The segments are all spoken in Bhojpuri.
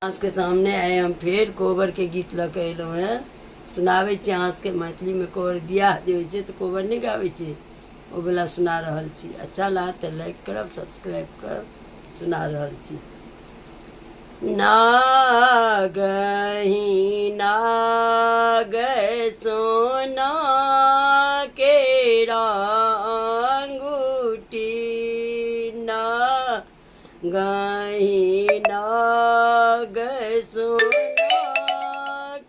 आज के सामने आए हम फिर कोबर के गीत लगे अलो हैं सुनावे छी अहाँ के मैथिली में। कोबर बियाह जे होइ छै तऽ कोबर नहीं गावे छै, ओ वाला सुना रहल छी। अच्छा लागत तऽ लाइक करब, सब्सक्राइब करब। सुना रहल छी। नागहि नागै सोना के अंगूठी, नागहि नागै सोना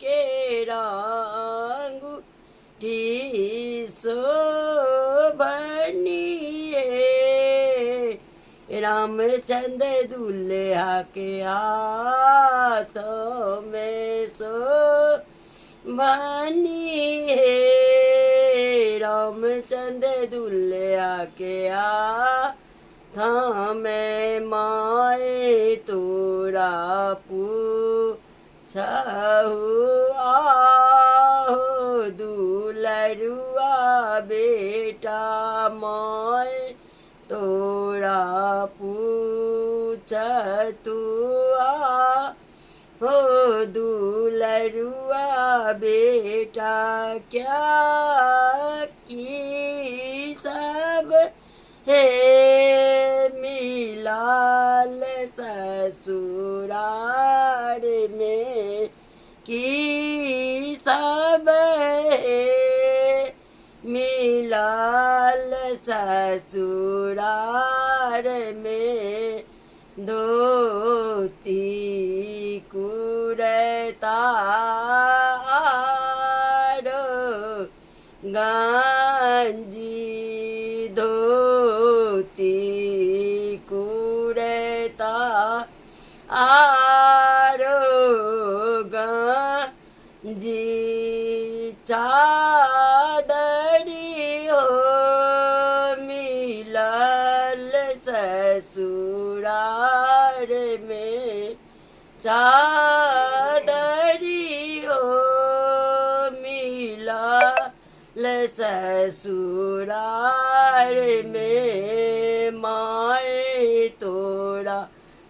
के अंगूठी, शोभनीय रामचंद्र दुल्हा के हाथों में शोभनीय, रामचंद्र दुल्हा के हाथों में माए तोरा पूछहु आहो दुलरुआ बेटा, माए तोरा पूछ तू हो दुलरुआ बेटा, क्या की सब है मिलाल ससुराल में, की सब है मिलाल ससुराल में, धोती कुर्ता गंजी, धोती कुर्ता आरो गंजी, चादरी हो मिलल ससुराल में, चादरी हो मिलल ससुराल में, माए तोरा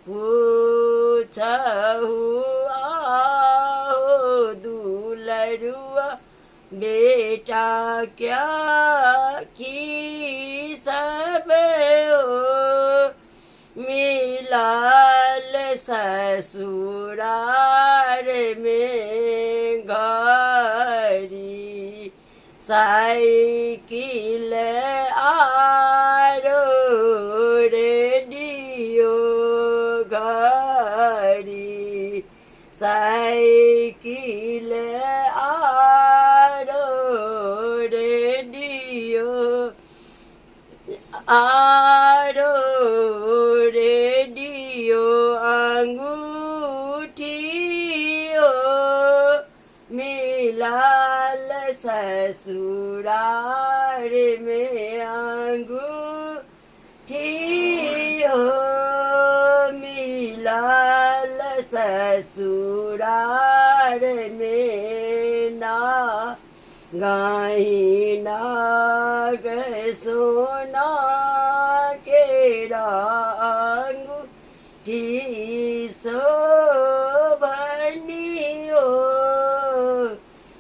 पूछहु आहो दुलरुआ बेटा, क्या की सब हो मिलाल ससुराल में, गाड़ी साइकिल आरो रेडियो, गाड़ी साइकिल आरो रेडियो, आरो रेडियो, अंगूठियो मिलाल ससुराल में, अंगूठियो मिलाल ससुराल में, नागहि नागै सोना के अंगूठी, शोभनीय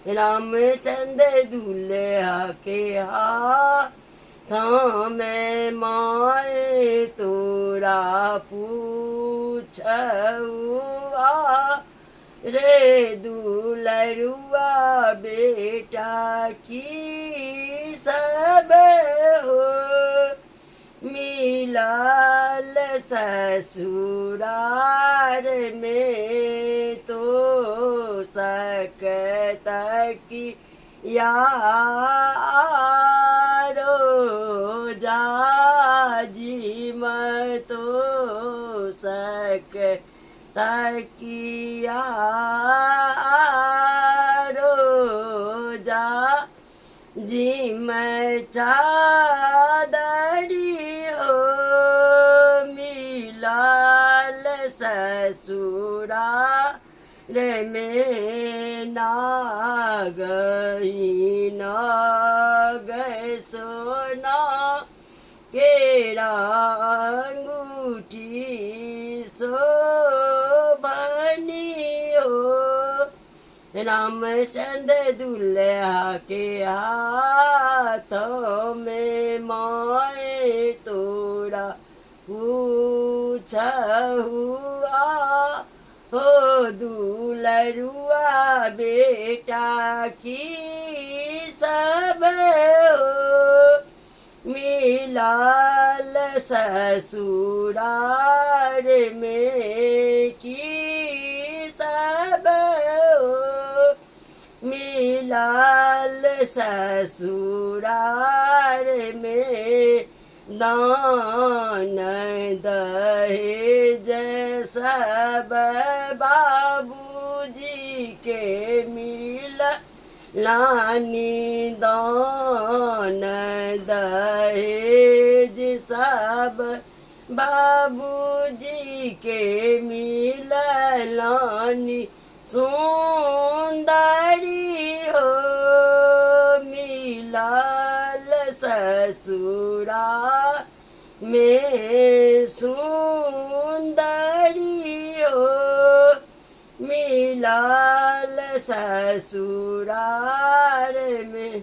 रामचंद्र दुल्हा के हाथों में माए तोरा पूछहु रे दुलरुआ बेटा, की सब हो मिलाल ससुराल में, तो सकता की यारो जाजी मैं तो सकता किया जा जी मैं, चादरी हो मिलाल ससुराल में, नागहि नागै सोना के अंगूठी शोभनीय रामचंद्र दुल्हा के हाथों में मोए तोड़ा पूछ हुआ हो दुलरुआ बेटा की सब हो मिलाल ससुराल में की सब हो मिलाल ससुराल में दान दहेज सब बाबूजी के मिल लानी दान दहेज सब बाबूजी के मिललानी सुंदरी हो मिलाल ससुरा में सुंदरी हो मिलाल ससुराल में